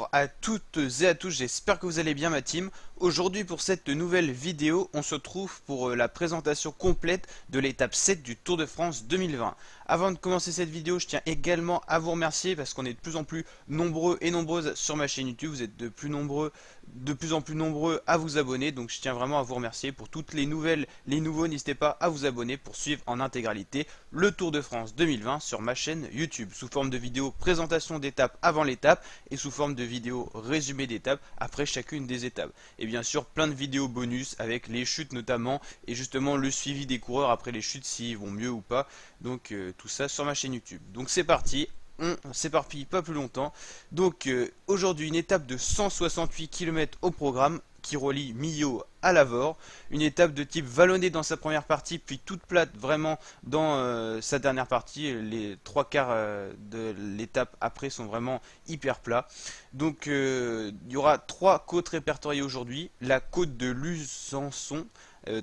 Bonjour à toutes et à tous, j'espère que vous allez bien ma team. Aujourd'hui pour cette nouvelle vidéo, on se retrouve pour la présentation complète de l'étape 7 du Tour de France 2020. Avant de commencer cette vidéo, je tiens également à vous remercier parce qu'on est de plus en plus nombreux et nombreuses sur ma chaîne YouTube. Vous êtes de plus en plus nombreux à vous abonner, donc je tiens vraiment à vous remercier pour toutes les nouvelles, les nouveaux. N'hésitez pas à vous abonner pour suivre en intégralité le Tour de France 2020 sur ma chaîne YouTube, sous forme de vidéo présentation d'étape avant l'étape et sous forme de vidéo résumé d'étape après chacune des étapes. Et bien sûr plein de vidéos bonus avec les chutes notamment et justement le suivi des coureurs après les chutes s'ils vont mieux ou pas. Donc tout ça sur ma chaîne YouTube. Donc c'est parti, on s'éparpille pas plus longtemps. Donc aujourd'hui une étape de 168 km au programme qui relie Millau à Lavore, une étape de type vallonnée dans sa première partie puis toute plate vraiment dans sa dernière partie. Les trois quarts de l'étape après sont vraiment hyper plats. Donc il y aura trois côtes répertoriées aujourd'hui. La côte de Lusançon,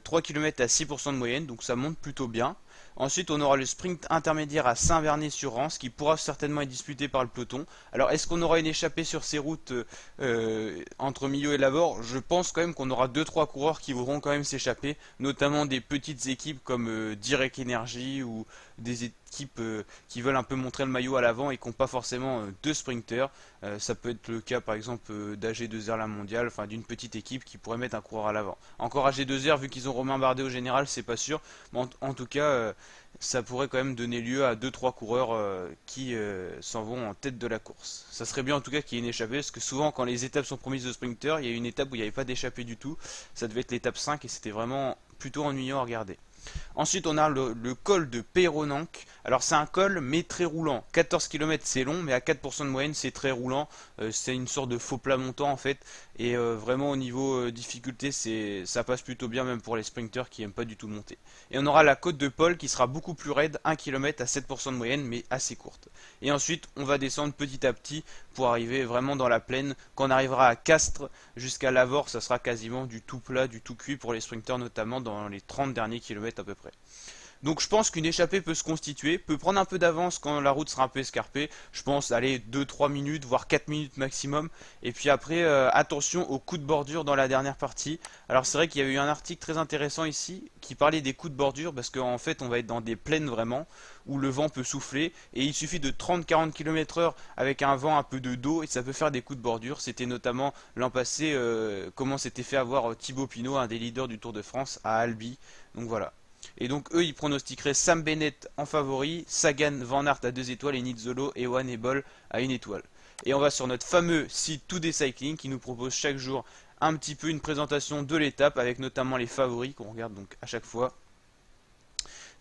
3 km à 6% de moyenne, donc ça monte plutôt bien. Ensuite, on aura le sprint intermédiaire à Saint-Vernet-sur-Rance qui pourra certainement être disputé par le peloton. Alors, est-ce qu'on aura une échappée sur ces routes entre Millau et Lavore? Je pense quand même qu'on aura 2-3 coureurs qui voudront quand même s'échapper, notamment des petites équipes comme Direct Energy ou des équipes qui veulent un peu montrer le maillot à l'avant et qui n'ont pas forcément deux sprinters. Ça peut être le cas par exemple d'AG2R la mondiale, enfin d'une petite équipe qui pourrait mettre un coureur à l'avant. Encore AG2R, vu qu'ils ont Romain Bardet au général, c'est pas sûr, mais en tout cas ça pourrait quand même donner lieu à 2-3 coureurs qui s'en vont en tête de la course. Ça serait bien en tout cas qu'il y ait une échappée, parce que souvent quand les étapes sont promises de sprinter, il y a une étape où il n'y avait pas d'échappée du tout. Ça devait être l'étape 5 et c'était vraiment plutôt ennuyant à regarder. Ensuite, on a le col de Péronanque. Alors, c'est un col, mais très roulant. 14 km, c'est long, mais à 4% de moyenne, c'est très roulant. C'est une sorte de faux plat montant, en fait. Et vraiment, au niveau difficulté, ça passe plutôt bien, même pour les sprinters qui n'aiment pas du tout monter. Et on aura la côte de Paul qui sera beaucoup plus raide, 1 km à 7% de moyenne, mais assez courte. Et ensuite, on va descendre petit à petit pour arriver vraiment dans la plaine. Quand on arrivera à Castres jusqu'à Lavore, ça sera quasiment du tout plat, du tout cuit pour les sprinters, notamment dans les 30 derniers kilomètres à peu près. Donc je pense qu'une échappée peut se constituer, peut prendre un peu d'avance quand la route sera un peu escarpée. Je pense aller 2-3 minutes, voire 4 minutes maximum. Et puis après, attention aux coups de bordure dans la dernière partie. Alors c'est vrai qu'il y a eu un article très intéressant ici qui parlait des coups de bordure parce qu'en fait on va être dans des plaines vraiment où le vent peut souffler et il suffit de 30-40 km/h avec un vent un peu de dos et ça peut faire des coups de bordure. C'était notamment l'an passé comment s'était fait avoir Thibaut Pinot, un des leaders du Tour de France à Albi. Donc voilà. Et donc eux ils pronostiqueraient Sam Bennett en favori, Sagan, Van Aert à 2 étoiles et Nizzolo, Ewan et Bol à 1 étoile. Et on va sur notre fameux site Today Cycling qui nous propose chaque jour un petit peu une présentation de l'étape avec notamment les favoris qu'on regarde donc à chaque fois.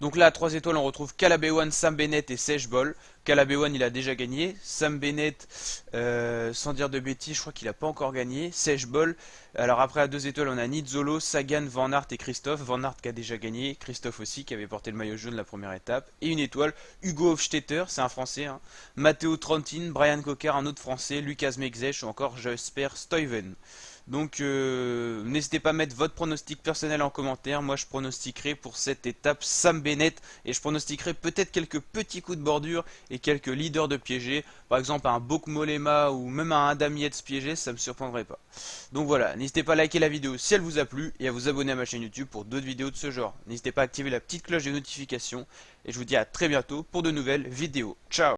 Donc là, à 3 étoiles, on retrouve Calabewan, Sam Bennett et Sej Bol. Calabewan, il a déjà gagné. Sam Bennett, sans dire de bêtises, je crois qu'il n'a pas encore gagné. Sej Bol. Alors après, à 2 étoiles, on a Nizzolo, Sagan, Van Aert et Christophe. Van Aert qui a déjà gagné. Christophe aussi, qui avait porté le maillot jaune la première étape. Et 1 étoile, Hugo Hofstetter, c'est un Français. Hein. Matteo Trentin, Brian Cocker, un autre Français. Lucas Mexech ou encore Jasper Stuyven. Donc n'hésitez pas à mettre votre pronostic personnel en commentaire. Moi je pronostiquerai pour cette étape Sam Bennett et je pronostiquerai peut-être quelques petits coups de bordure et quelques leaders de piégés. Par exemple un Bok Molema ou même un Adam Yates piégé, ça me surprendrait pas. Donc voilà, n'hésitez pas à liker la vidéo si elle vous a plu et à vous abonner à ma chaîne YouTube pour d'autres vidéos de ce genre. N'hésitez pas à activer la petite cloche de notification et je vous dis à très bientôt pour de nouvelles vidéos. Ciao!